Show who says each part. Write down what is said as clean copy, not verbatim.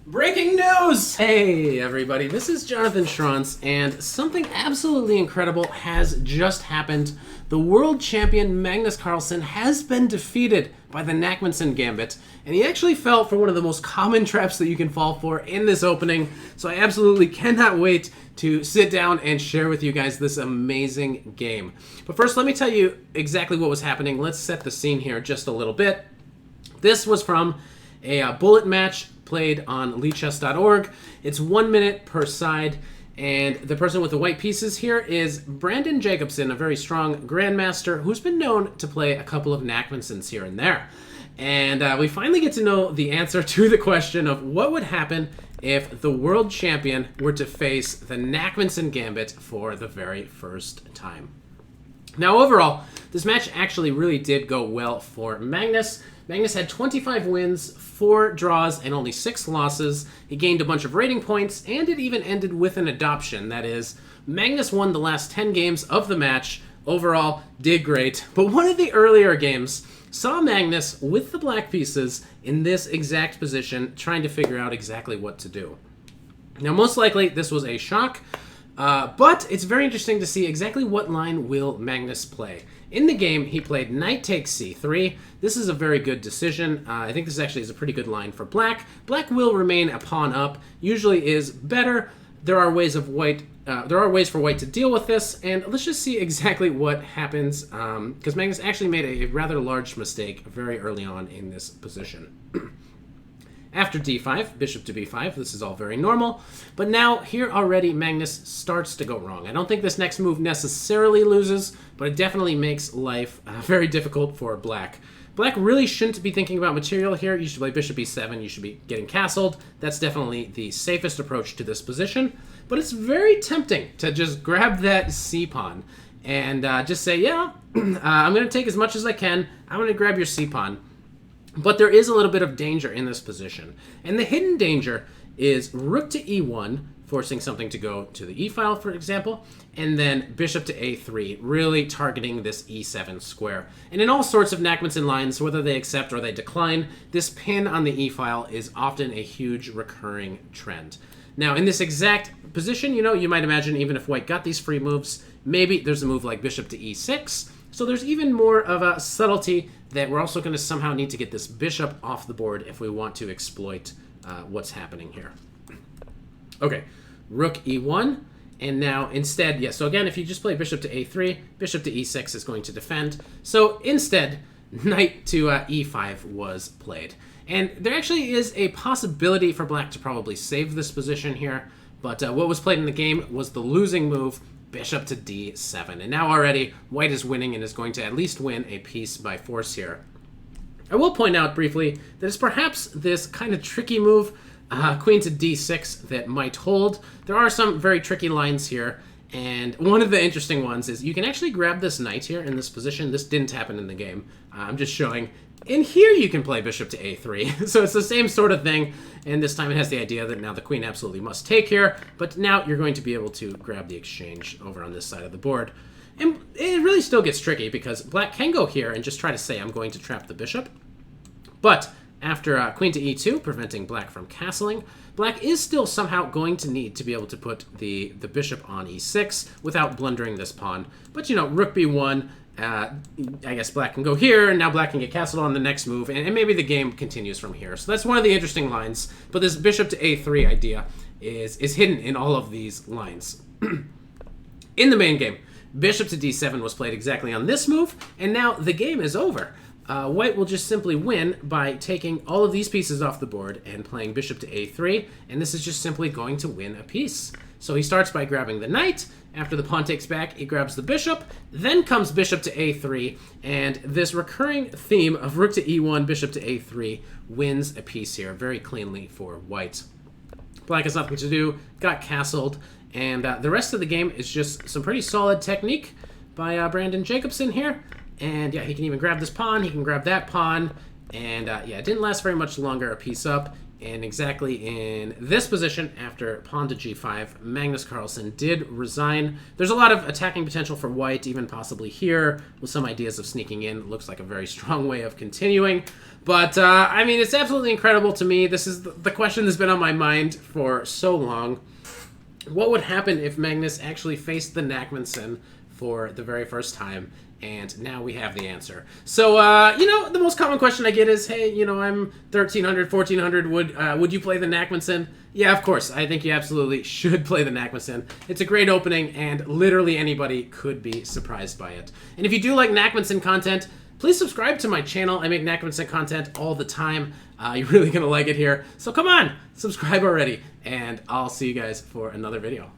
Speaker 1: Breaking news! Hey everybody, this is Jonathan Schrantz, and something absolutely incredible has just happened. The world champion Magnus Carlsen has been defeated by the Nakhmanson Gambit, and he actually fell for one of the most common traps that you can fall for in this opening, so I absolutely cannot wait to sit down and share with you guys this amazing game. But first, let me tell you exactly what was happening. Let's set the scene here just a little bit. This was from a bullet match played on leechess.org. It's 1 minute per side, and the person with the white pieces here is Brandon Jacobson, a very strong grandmaster who's been known to play a couple of Nakhmansons here and there. And we finally get to know the answer to the question of what would happen if the world champion were to face the Nakhmanson Gambit for the very first time. Now, overall, this match actually really did go well for Magnus. Magnus had 25 wins, 4 draws, and only 6 losses. He gained a bunch of rating points, and it even ended with an adoption. That is, Magnus won the last 10 games of the match. Overall, did great. But one of the earlier games saw Magnus with the black pieces in this exact position, trying to figure out exactly what to do. Now, most likely, this was a shock. But it's very interesting to see exactly what line will Magnus play. In the game, he played knight takes c3. This is a very good decision. I think this actually is a pretty good line for black. Black will remain a pawn up. Usually is better. There are ways of white. There are ways for white to deal with this, and let's just see exactly what happens. Because Magnus actually made a rather large mistake very early on in this position. After d5, bishop to b5, this is all very normal. But now, here already, Magnus starts to go wrong. I don't think this next move necessarily loses, but it definitely makes life very difficult for black. Black really shouldn't be thinking about material here. You should play bishop e7, you should be getting castled. That's definitely the safest approach to this position. But it's very tempting to just grab that c-pawn and just say, yeah, I'm going to take as much as I can. I'm going to grab your c-pawn. But there is a little bit of danger in this position. And the hidden danger is rook to e1, forcing something to go to the e-file, for example, and then bishop to a3, really targeting this e7 square. And in all sorts of Nakhmanson lines, whether they accept or they decline, this pin on the e-file is often a huge recurring trend. Now, in this exact position, you might imagine even if white got these free moves, maybe there's a move like bishop to e6. So there's even more of a subtlety that we're also going to somehow need to get this bishop off the board if we want to exploit what's happening here. Okay, rook e1, and now instead, so again, if you just play bishop to a3, bishop to e6 is going to defend. So instead, knight to e5 was played. And there actually is a possibility for black to probably save this position here, but what was played in the game was the losing move, bishop to d7. And now already, white is winning and is going to at least win a piece by force here. I will point out briefly that it's perhaps this kind of tricky move, queen to d6, that might hold. There are some very tricky lines here, and one of the interesting ones is you can actually grab this knight here in this position. This didn't happen in the game. I'm just showing. In here, you can play bishop to a3. So it's the same sort of thing, and this time it has the idea that now the queen absolutely must take here, but now you're going to be able to grab the exchange over on this side of the board. And it really still gets tricky because black can go here and just try to say, I'm going to trap the bishop. But after queen to e2, preventing black from castling, black is still somehow going to need to be able to put the bishop on e6 without blundering this pawn. But, rook b1, I guess black can go here, and now black can get castled on the next move, and maybe the game continues from here. So that's one of the interesting lines, but this bishop to a3 idea is hidden in all of these lines. In the main game, bishop to d7 was played exactly on this move, and now the game is over. White will just simply win by taking all of these pieces off the board and playing bishop to a3, and this is just simply going to win a piece. So he starts by grabbing the knight. After the pawn takes back, he grabs the bishop, then comes bishop to a3, and this recurring theme of rook to e1, bishop to a3 wins a piece here very cleanly for white. Black has nothing to do, got castled, and the rest of the game is just some pretty solid technique by Brandon Jacobson here. And yeah, he can even grab this pawn, he can grab that pawn, and yeah, it didn't last very much longer, a piece up. And exactly in this position, after pawn to g5, Magnus Carlsen did resign. There's a lot of attacking potential for white, even possibly here, with some ideas of sneaking in. Looks like a very strong way of continuing. But, I mean, it's absolutely incredible to me. This is the question that's been on my mind for so long. What would happen if Magnus actually faced the Nakhmanson for the very first time? And now we have the answer. So, you know, the most common question I get is, hey, you know, I'm 1,300, 1,400. Would you play the Nakhmanson? Yeah, of course. I think you absolutely should play the Nakhmanson. It's a great opening, and literally anybody could be surprised by it. And if you do like Nakhmanson content, please subscribe to my channel. I make Nakhmanson content all the time. You're really going to like it here. So come on, subscribe already, and I'll see you guys for another video.